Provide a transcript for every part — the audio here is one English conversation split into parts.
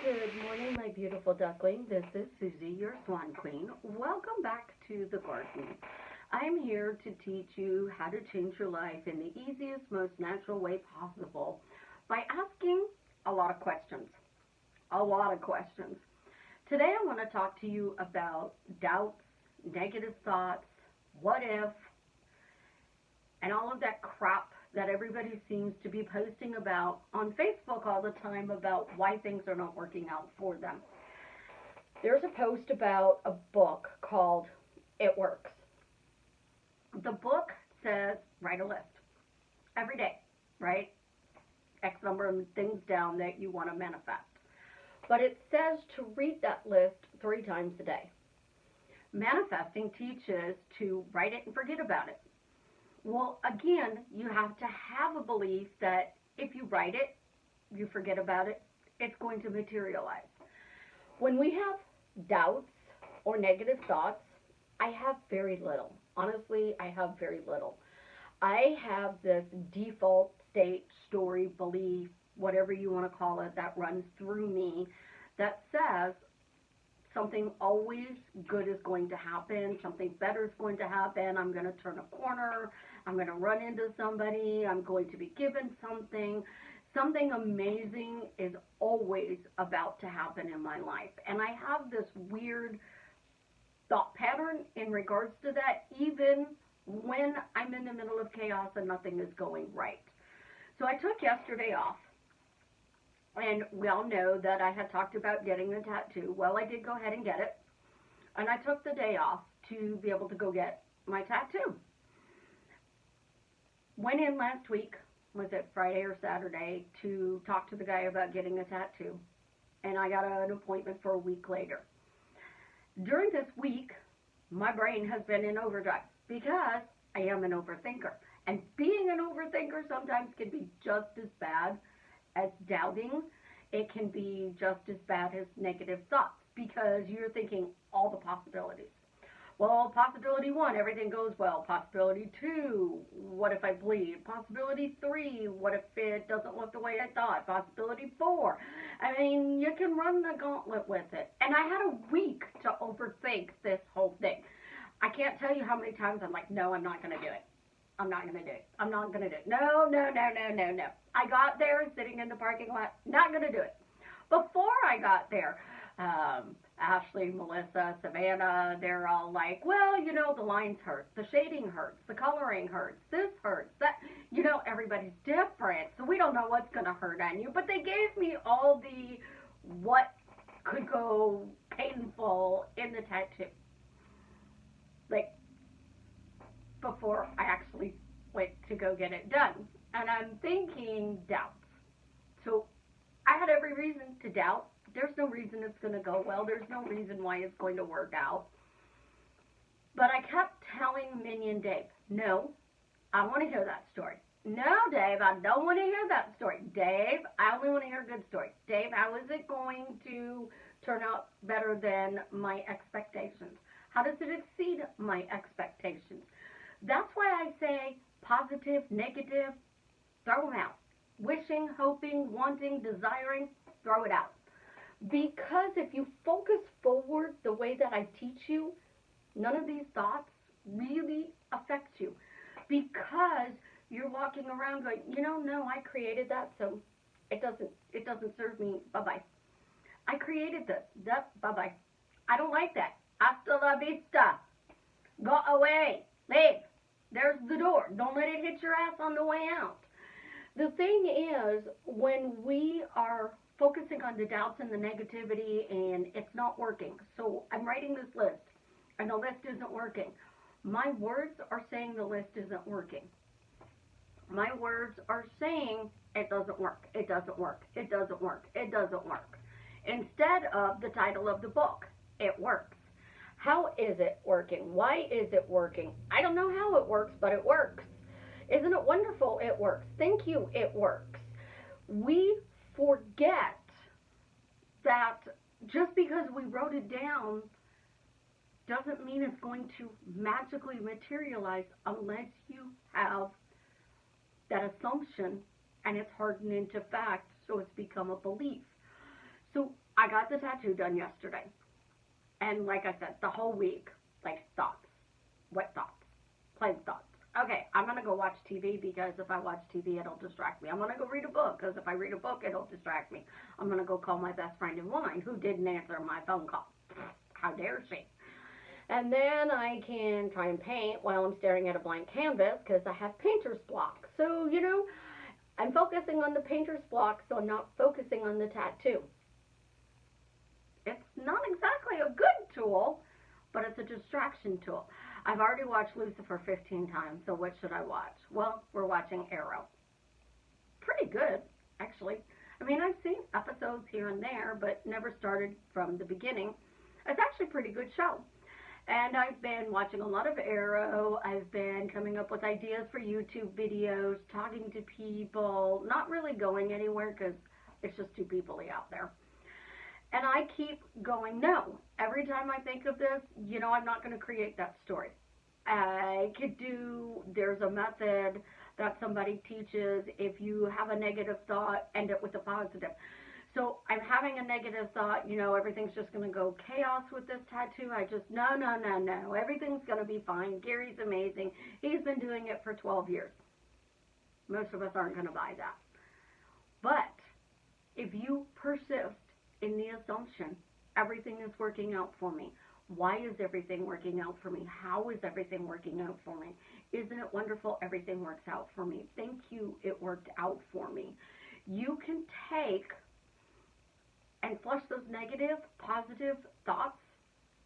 Good morning, my beautiful duckling. This is Susie, your swan queen. Welcome back to the garden. I am here to teach you how to change your life in the easiest, most natural way possible by asking a lot of questions. A lot of questions. Today I want to talk to you about doubts, negative thoughts, what if, and all of that crap that everybody seems to be posting about on Facebook all the time about why things are not working out for them. There's a post about a book called It Works. The book says write a list every day, right? X number of things down that you want to manifest. But it says to read that list 3 times a day. Manifesting teaches to write it and forget about it. Well, again, you have to have a belief that if you write it, you forget about it, it's going to materialize. When we have doubts or negative thoughts, I have very little. Honestly, I have very little. I have this default state, story, belief, whatever you want to call it, that runs through me that says something always good is going to happen, something better is going to happen, I'm going to turn a corner, I'm going to run into somebody, I'm going to be given something. Something amazing is always about to happen in my life. And I have this weird thought pattern in regards to that, even when I'm in the middle of chaos and nothing is going right. So I took yesterday off. And we all know that I had talked about getting a tattoo. Well, I did go ahead and get it. And I took the day off to be able to go get my tattoo. Went in last week, was it Friday or Saturday, to talk to the guy about getting a tattoo. And I got an appointment for a week later. During this week, my brain has been in overdrive because I am an overthinker. And being an overthinker sometimes can be just as bad as doubting. It can be just as bad as negative thoughts because you're thinking all the possibilities. Well, possibility 1, everything goes well. Possibility 2, what if I bleed? Possibility 3, what if it doesn't look the way I thought? Possibility 4, I mean, you can run the gauntlet with it. And I had a week to overthink this whole thing. I can't tell you how many times I'm like, no, I'm not going to do it. I'm not going to do it. I'm not going to do it. No, no, no, no, no, no. I got there sitting in the parking lot. Not going to do it. Before I got there, Ashley, Melissa, Savannah, they're all like, well, you know, the lines hurt. The shading hurts. The coloring hurts. This hurts. That, you know, everybody's different. So we don't know what's going to hurt on you. But they gave me all the what could go painful in the tattoo. Like, before I actually went to go get it done. And I'm thinking doubts. So I had every reason to doubt. There's no reason it's going to go well. There's no reason why it's going to work out. But I kept telling Minion Dave, no, I want to hear that story. No, Dave, I don't want to hear that story. Dave, I only want to hear a good story. Dave, how is it going to turn out better than my expectations? How does it exceed my expectations? That's why I say positive, negative, throw them out. Wishing, hoping, wanting, desiring, throw it out. Because if you focus forward the way that I teach you, none of these thoughts really affect you. Because you're walking around going, you know, no, I created that, so it doesn't serve me. Bye-bye. I created this. Bye-bye. I don't like that. Hasta la vista. Go away. Leave. There's the door. Don't let it hit your ass on the way out. The thing is, when we are focusing on the doubts and the negativity and it's not working, so I'm writing this list and the list isn't working. My words are saying the list isn't working. My words are saying it doesn't work, it doesn't work, it doesn't work, it doesn't work. Instead of the title of the book, it works. How is it working? Why is it working? I don't know how it works, but it works. Isn't it wonderful? It works. Thank you, it works. We forget that just because we wrote it down doesn't mean it's going to magically materialize unless you have that assumption and it's hardened into fact, so it's become a belief. So I got the tattoo done yesterday. And like I said, the whole week, like thoughts. What thoughts? Plain thoughts. Okay, I'm going to go watch TV because if I watch TV, it'll distract me. I'm going to go read a book because if I read a book, it'll distract me. I'm going to go call my best friend in line who didn't answer my phone call. How dare she? And then I can try and paint while I'm staring at a blank canvas because I have painter's block. So, I'm focusing on the painter's block, so I'm not focusing on the tattoo. It's not exactly a good tool, but it's a distraction tool. I've already watched Lucifer 15 times, so what should I watch? Well, we're watching Arrow. Pretty good, actually. I mean, I've seen episodes here and there, but never started from the beginning. It's actually a pretty good show. And I've been watching a lot of Arrow. I've been coming up with ideas for YouTube videos, talking to people, not really going anywhere because it's just too people-y out there. And I keep going, no. Every time I think of this, I'm not going to create that story. There's a method that somebody teaches. If you have a negative thought, end it with a positive. So I'm having a negative thought, everything's just going to go chaos with this tattoo. No. Everything's going to be fine. Gary's amazing. He's been doing it for 12 years. Most of us aren't going to buy that. But if you persist in the assumption everything is working out for me, why is everything working out for me? How is everything working out for me? Isn't it wonderful? Everything works out for me. Thank you, it worked out for me. You can take and flush those negative, positive thoughts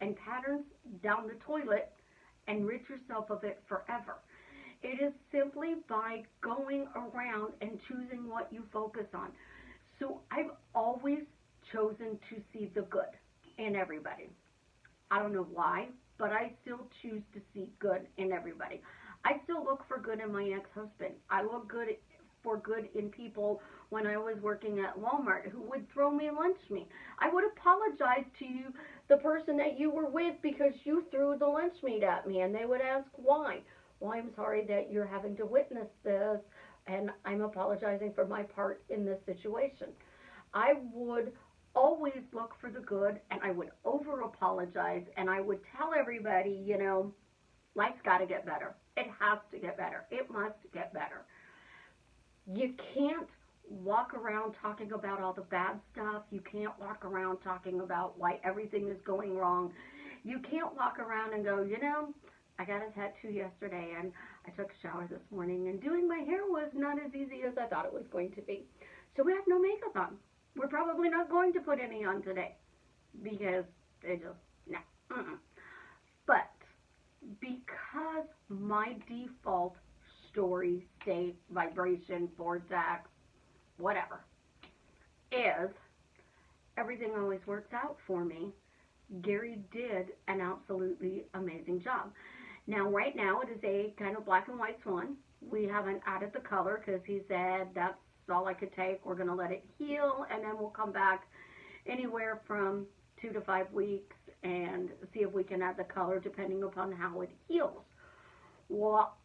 and patterns down the toilet and rid yourself of it forever. It is simply by going around and choosing what you focus on. So I've always chosen to see the good in everybody. I don't know why, but I still choose to see good in everybody. I still look for good in my ex-husband. I look for good in people when I was working at Walmart who would throw me lunch meat. I would apologize to you, the person that you were with, because you threw the lunch meat at me, and they would ask why. Well, I'm sorry that you're having to witness this, and I'm apologizing for my part in this situation. I would always look for the good, and I would over apologize, and I would tell everybody, life's got to get better. It has to get better. It must get better. You can't walk around talking about all the bad stuff. You can't walk around talking about why everything is going wrong. You can't walk around and go, I got a tattoo yesterday, and I took a shower this morning, and doing my hair was not as easy as I thought it was going to be. So we have no makeup on. We're probably not going to put any on today because they just, no. But because my default story, state, vibration, vortex, whatever, is everything always works out for me, Gary did an absolutely amazing job. Now, right now, it is a kind of black and white swan. We haven't added the color because he said that's all I could take. We're going to let it heal, and then we'll come back anywhere from 2 to 5 weeks and see if we can add the color depending upon how it heals. Well,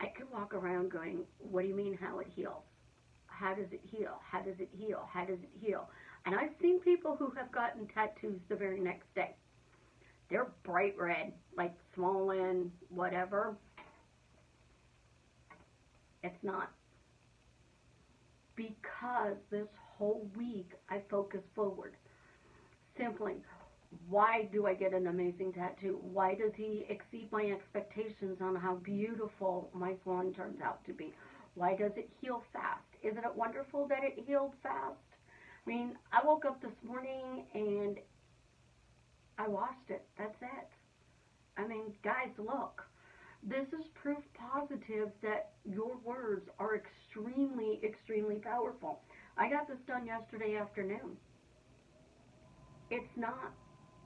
I could walk around going, what do you mean how it heals? How does it heal? How does it heal? How does it heal? And I've seen people who have gotten tattoos the very next day. They're bright red, like swollen, whatever. It's not. Because this whole week I focus forward. Simply, why do I get an amazing tattoo? Why does he exceed my expectations on how beautiful my swan turns out to be? Why does it heal fast? Isn't it wonderful that it healed fast? I mean, I woke up this morning and I washed it. That's it. I mean, guys, look. This is proof positive that your words are extremely, extremely powerful. I got this done yesterday afternoon. It's not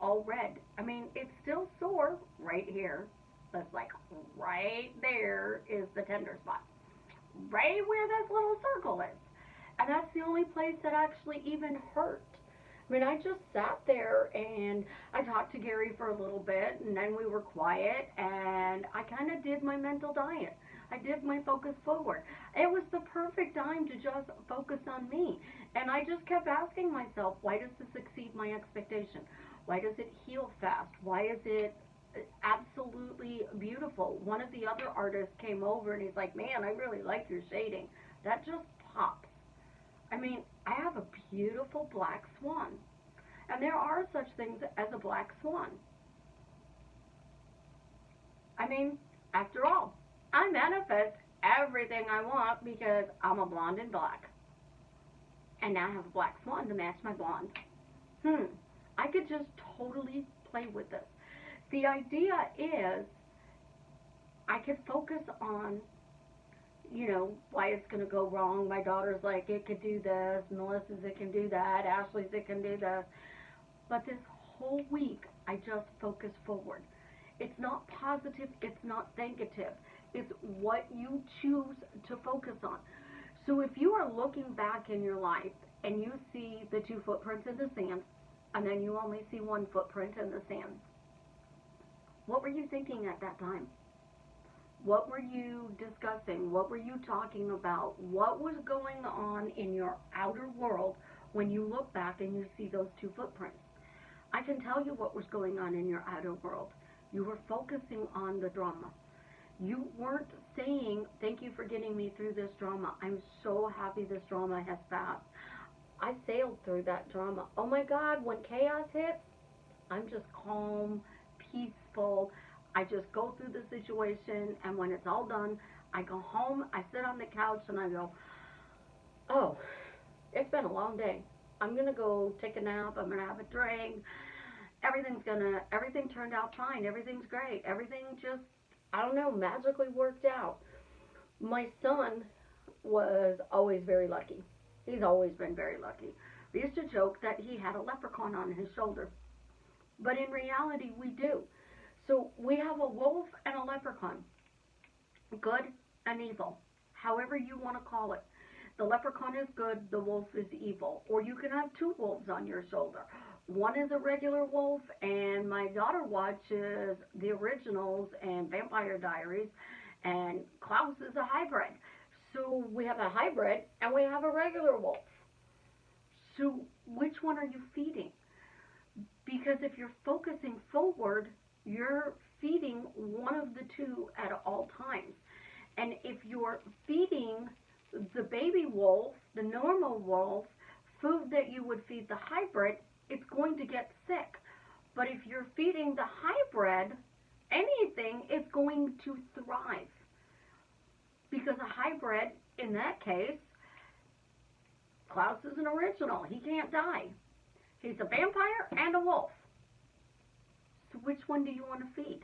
all red. I mean, it's still sore right here. That's like right there is the tender spot. Right where this little circle is. And that's the only place that actually even hurt. I mean, I just sat there and I talked to Gary for a little bit, and then we were quiet, and I kind of did my mental diet. I did my focus forward. It was the perfect time to just focus on me. And I just kept asking myself, why does this exceed my expectation? Why does it heal fast? Why is it absolutely beautiful? One of the other artists came over and he's like, man, I really like your shading. That just pops. I mean, I have a beautiful black swan. And there are such things as a black swan. I mean, after all, I manifest everything I want because I'm a blonde and black. And now I have a black swan to match my blonde. I could just totally play with this. The idea is I could focus on, why it's going to go wrong. My daughter's like, it could do this. Melissa's, it can do that. Ashley's, it can do this. But this whole week, I just focus forward. It's not positive. It's not negative. It's what you choose to focus on. So if you are looking back in your life and you see the 2 footprints in the sand, and then you only see 1 footprint in the sand, what were you thinking at that time? What were you discussing? What were you talking about? What was going on in your outer world when you look back and you see those 2 footprints? I can tell you what was going on in your outer world. You were focusing on the drama. You weren't saying, thank you for getting me through this drama. I'm so happy this drama has passed. I sailed through that drama. Oh my God, when chaos hits, I'm just calm, peaceful. I just go through the situation, and when it's all done, I go home, I sit on the couch, and I go, oh, it's been a long day. I'm going to go take a nap. I'm going to have a drink. Everything turned out fine. Everything's great. Everything just, I don't know, magically worked out. My son was always very lucky. He's always been very lucky. We used to joke that he had a leprechaun on his shoulder. But in reality, we do. So we have a wolf and a leprechaun. Good and evil. However you want to call it. The leprechaun is good, the wolf is evil. Or you can have 2 wolves on your shoulder. One is a regular wolf, and my daughter watches the originals and Vampire Diaries, and Klaus is a hybrid. So we have a hybrid, and we have a regular wolf. So which one are you feeding? Because if you're focusing forward, you're feeding one of the 2 at all times. And if you're feeding the baby wolf, the normal wolf, food that you would feed the hybrid, it's going to get sick. But if you're feeding the hybrid anything, it's going to thrive. Because a hybrid, in that case, Klaus is an original. He can't die. He's a vampire and a wolf. So which one do you want to feed?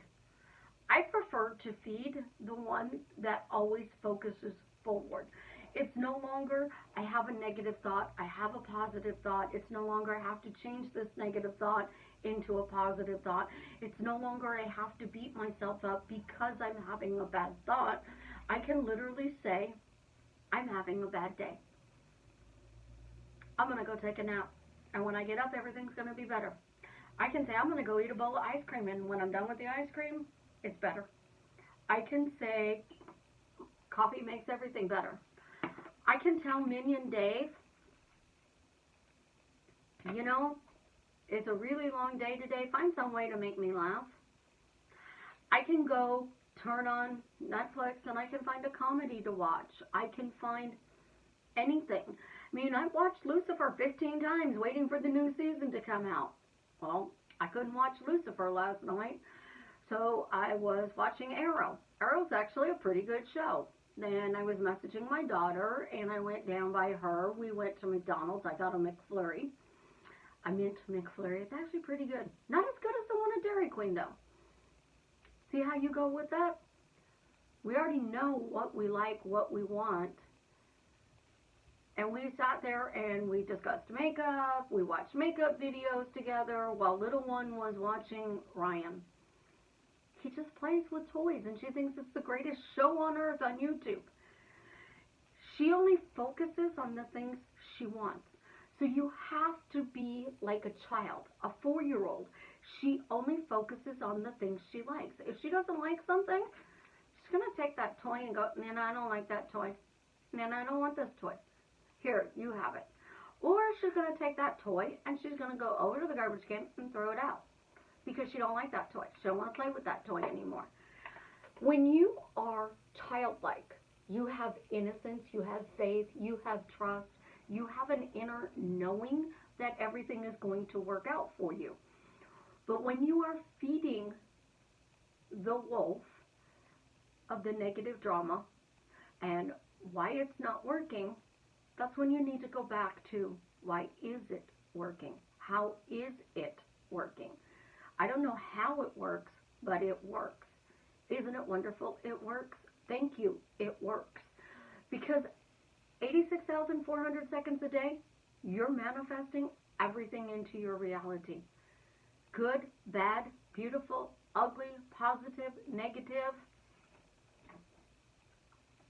I prefer to feed the one that always focuses forward. It's no longer, I have a negative thought, I have a positive thought. It's no longer, I have to change this negative thought into a positive thought. It's no longer, I have to beat myself up because I'm having a bad thought. I can literally say, I'm having a bad day. I'm going to go take a nap. And when I get up, everything's going to be better. I can say, I'm going to go eat a bowl of ice cream. And when I'm done with the ice cream, it's better. I can say, coffee makes everything better. I can tell Minion Dave, it's a really long day today. Find some way to make me laugh. I can go turn on Netflix and I can find a comedy to watch. I can find anything. I mean, I've watched Lucifer 15 times waiting for the new season to come out. Well, I couldn't watch Lucifer last night, so I was watching Arrow. Arrow's actually a pretty good show. Then I was messaging my daughter, and I went down by her. We went to McDonald's. I got a McFlurry. I meant McFlurry. It's actually pretty good. Not as good as the one at Dairy Queen, though. See how you go with that? We already know what we like, what we want. And we sat there and we discussed makeup. We watched makeup videos together while little one was watching Ryan. He just plays with toys and she thinks it's the greatest show on earth on YouTube. She only focuses on the things she wants. So you have to be like a child, a 4-year-old. She only focuses on the things she likes. If she doesn't like something, she's going to take that toy and go, man, I don't like that toy. Man, I don't want this toy. Here, you have it. Or she's going to take that toy and she's going to go over to the garbage can and throw it out because she don't like that toy. She don't want to play with that toy anymore. When you are childlike, you have innocence, you have faith, you have trust, you have an inner knowing that everything is going to work out for you. But when you are feeding the wolf of the negative drama and why it's not working, that's when you need to go back to why is it working? How is it working? I don't know how it works, but it works. Isn't it wonderful? It works. Thank you. It works. Because 86,400 seconds a day, you're manifesting everything into your reality. Good, bad, beautiful, ugly, positive, negative.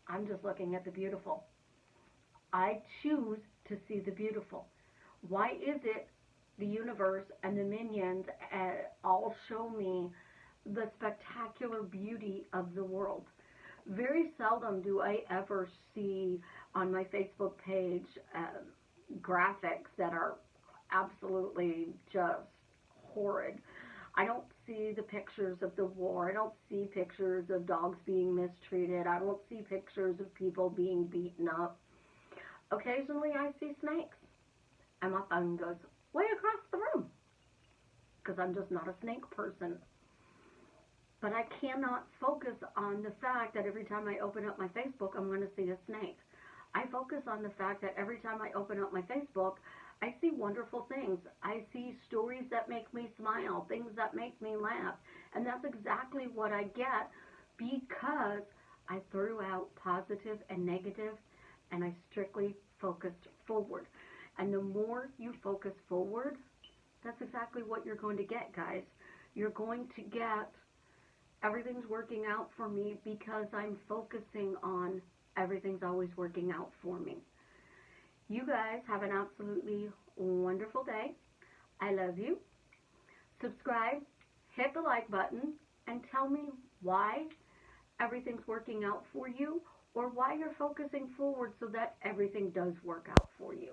I'm just looking at the beautiful. I choose to see the beautiful. Why is it the universe and the minions all show me the spectacular beauty of the world? Very seldom do I ever see on my Facebook page graphics that are absolutely just horrid. I don't see the pictures of the war. I don't see pictures of dogs being mistreated. I don't see pictures of people being beaten up. Occasionally I see snakes, and my phone goes way across the room because I'm just not a snake person. But I cannot focus on the fact that every time I open up my Facebook, I'm going to see a snake. I focus on the fact that every time I open up my Facebook, I see wonderful things. I see stories that make me smile, things that make me laugh. And that's exactly what I get because I threw out positive and negative and I strictly focused forward. And the more you focus forward, that's exactly what you're going to get, guys. You're going to get everything's working out for me because I'm focusing on everything's always working out for me. You guys have an absolutely wonderful day. I love you. Subscribe, hit the like button, and tell me why everything's working out for you or why you're focusing forward so that everything does work out for you.